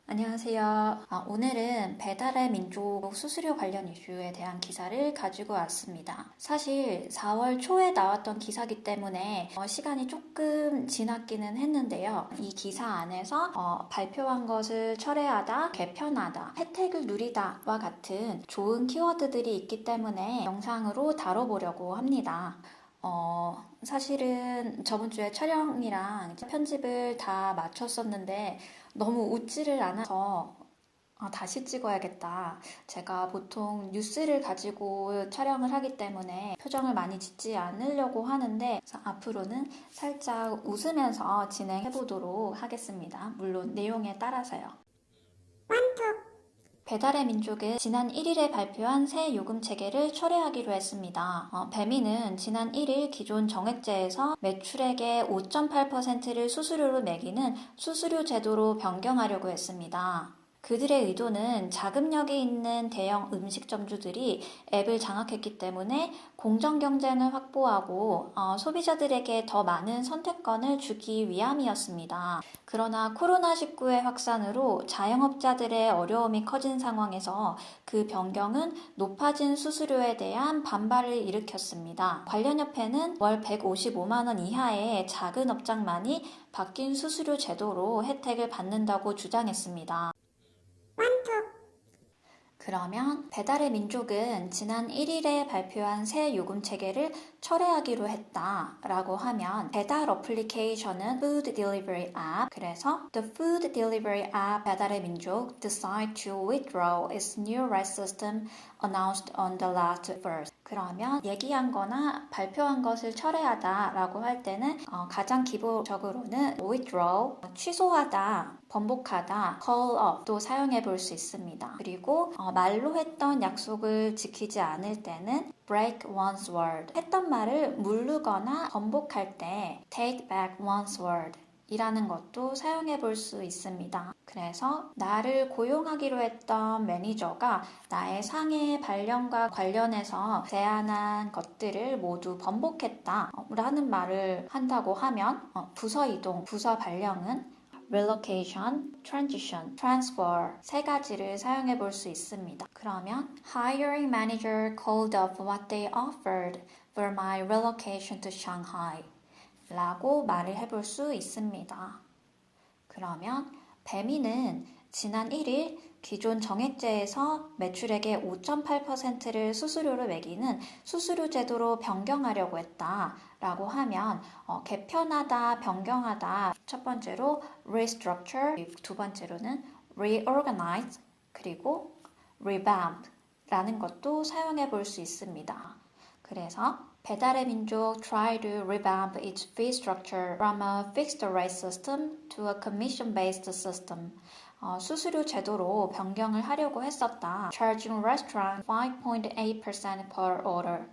안녕하세요. 오늘은 배달의 민족 수수료 관련 이슈에 대한 기사를 가지고 왔습니다. 사실 4월 초에 나왔던 기사이기 때문에 시간이 조금 지났기는 했는데요. 이 기사 안에서 발표한 것을 철회하다, 개편하다, 혜택을 누리다와 같은 좋은 키워드들이 있기 때문에 영상으로 다뤄보려고 합니다. 사실은 저번 주에 촬영이랑 편집을 다 마쳤었는데 너무 웃지를 않아서 다시 찍어야겠다. 제가 보통 뉴스를 가지고 촬영을 하기 때문에 표정을 많이 짓지 않으려고 하는데 앞으로는 살짝 웃으면서 진행해 보도록 하겠습니다. 물론 내용에 따라서요. 배달의 민족은 지난 1일에 발표한 새 요금 체계를 철회하기로 했습니다. 배민은 지난 1일 기존 정액제에서 매출액의 5.8%를 수수료로 매기는 수수료 제도로 변경하려고 했습니다. 그들의 의도는 자금력이 있는 대형 음식점주들이 앱을 장악했기 때문에 공정 경쟁을 확보하고 소비자들에게 더 많은 선택권을 주기 위함이었습니다. 그러나 코로나19의 확산으로 자영업자들의 어려움이 커진 상황에서 그 변경은 높아진 수수료에 대한 반발을 일으켰습니다. 관련 협회는 월 155만 원 이하의 작은 업장만이 바뀐 수수료 제도로 혜택을 받는다고 주장했습니다. 그러면 배달의 민족은 지난 1일에 발표한 새 요금 체계를 철회하기로 했다라고 하면 배달 어플리케이션은 Food Delivery App, 그래서 The Food Delivery App 배달의 민족 decide to withdraw its new rate system announced on the last first. 그러면 얘기한 거나 발표한 것을 철회하다라고 할 때는 가장 기본적으로는 withdraw, 취소하다, 번복하다, call off도 사용해 볼 수 있습니다. 그리고 말로 했던 약속을 지키지 않을 때는 break one's word, 했던 말을 무르거나 번복할 때 take back one's word 이라는 것도 사용해 볼 수 있습니다. 그래서 나를 고용하기로 했던 매니저가 나의 상해 발령과 관련해서 제안한 것들을 모두 번복했다 라는 말을 한다고 하면 부서 이동, 부서 발령은 relocation, transition, transfer 세 가지를 사용해 볼 수 있습니다. 그러면 hiring manager called up what they offered for my relocation to Shanghai 라고 말을 해볼 수 있습니다. 그러면 배민은 지난 1일 기존 정액제에서 매출액의 5.8%를 수수료로 매기는 수수료 제도로 변경하려고 했다라고 하면 개편하다, 변경하다 첫 번째로 restructure, 두 번째로는 reorganize, 그리고 revamp 라는 것도 사용해 볼 수 있습니다. 그래서 배달의 민족 try to revamp its fee structure from a fixed rate system to a commission-based system. 수수료 제도로 변경을 하려고 했었다. Charging restaurant 5.8% per order.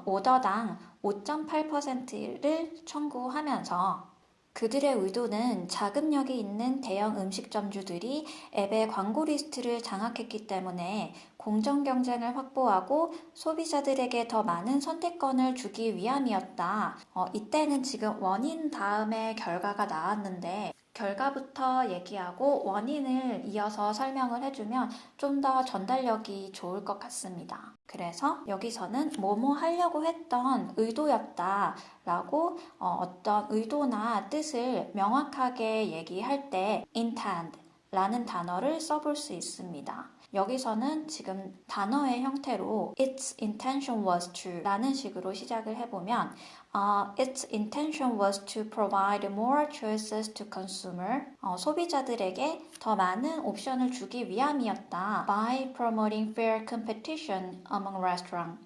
오더당 5.8%를 청구하면서 그들의 의도는 자금력이 있는 대형 음식점주들이 앱의 광고 리스트를 장악했기 때문에 공정 경쟁을 확보하고 소비자들에게 더 많은 선택권을 주기 위함이었다. 이때는 지금 원인 다음에 결과가 나왔는데 결과부터 얘기하고 원인을 이어서 설명을 해주면 좀 더 전달력이 좋을 것 같습니다. 그래서 여기서는 뭐뭐 하려고 했던 의도였다 라고 어떤 의도나 뜻을 명확하게 얘기할 때 intend 라는 단어를 써볼 수 있습니다. 여기서는 지금 단어의 형태로 its intention was to 라는 식으로 시작을 해보면 its intention was to provide more choices to consumer 소비자들에게 더 많은 옵션을 주기 위함이었다. By promoting fair competition among restaurants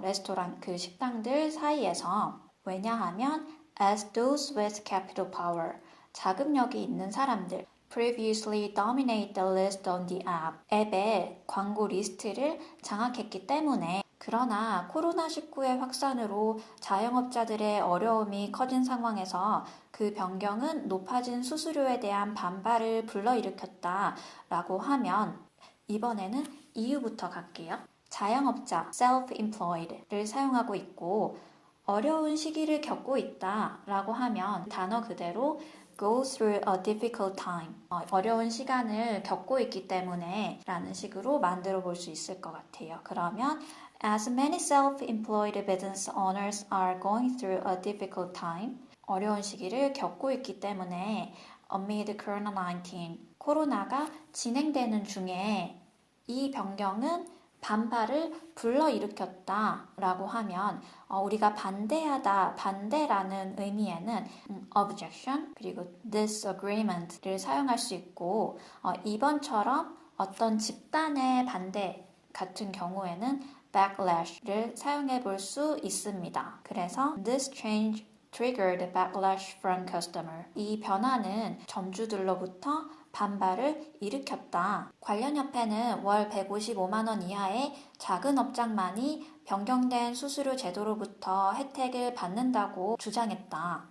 레스토랑 그 식당들 사이에서 왜냐하면 as those with capital power 자금력이 있는 사람들 previously dominate the list on the app. 앱의 광고 리스트를 장악했기 때문에 그러나 코로나19의 확산으로 자영업자들의 어려움이 커진 상황에서 그 변경은 높아진 수수료에 대한 반발을 불러일으켰다 라고 하면 이번에는 이유부터 갈게요. 자영업자 self-employed를 사용하고 있고 어려운 시기를 겪고 있다 라고 하면 단어 그대로 go through a difficult time. 어려운 시간을 겪고 있기 때문에 라는 식으로 만들어 볼 수 있을 것 같아요. 그러면 as many self-employed business owners are going through a difficult time. 어려운 시기를 겪고 있기 때문에 amid COVID-19, 코로나가 진행되는 중에 이 변경은 반발을 불러일으켰다 라고 하면 우리가 반대하다, 반대라는 의미에는 objection 그리고 disagreement를 사용할 수 있고 이번처럼 어떤 집단의 반대 같은 경우에는 backlash를 사용해 볼 수 있습니다. 그래서 this change triggered backlash from customer. 이 변화는 점주들로부터 반발을 일으켰다. 관련 협회는 월 155만 원 이하의 작은 업장만이 변경된 수수료 제도로부터 혜택을 받는다고 주장했다.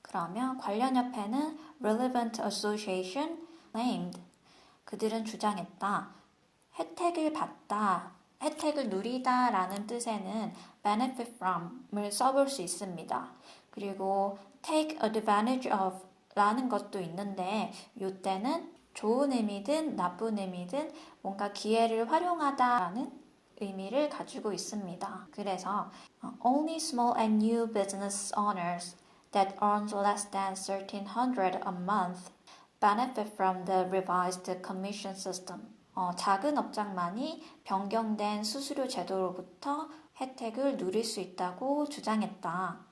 그러면 관련 협회는 relevant association claimed. 그들은 주장했다. 혜택을 받다, 혜택을 누리다 라는 뜻에는 benefit from을 써볼 수 있습니다. 그리고 take advantage of 라는 것도 있는데 이때는 좋은 의미든 나쁜 의미든 뭔가 기회를 활용하다 라는 의미를 가지고 있습니다. 그래서 only small and new business owners that earn less than $1,300 a month benefit from the revised commission system. 작은 업장만이 변경된 수수료 제도로부터 혜택을 누릴 수 있다고 주장했다.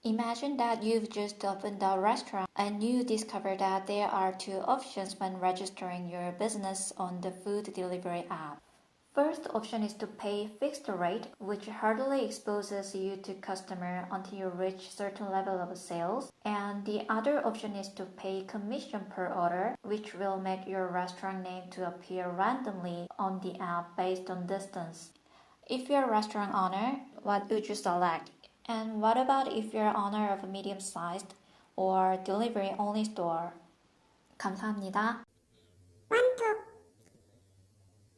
Imagine that you've just opened a restaurant and you discover that there are two options when registering your business on the food delivery app. First option is to pay fixed rate, which hardly exposes you to customer until you reach certain level of sales. And the other option is to pay commission per order, which will make your restaurant name to appear randomly on the app based on distance. If you're a restaurant owner, what would you select? And what about if you're owner of a medium-sized or delivery-only store? 감사합니다. 원톱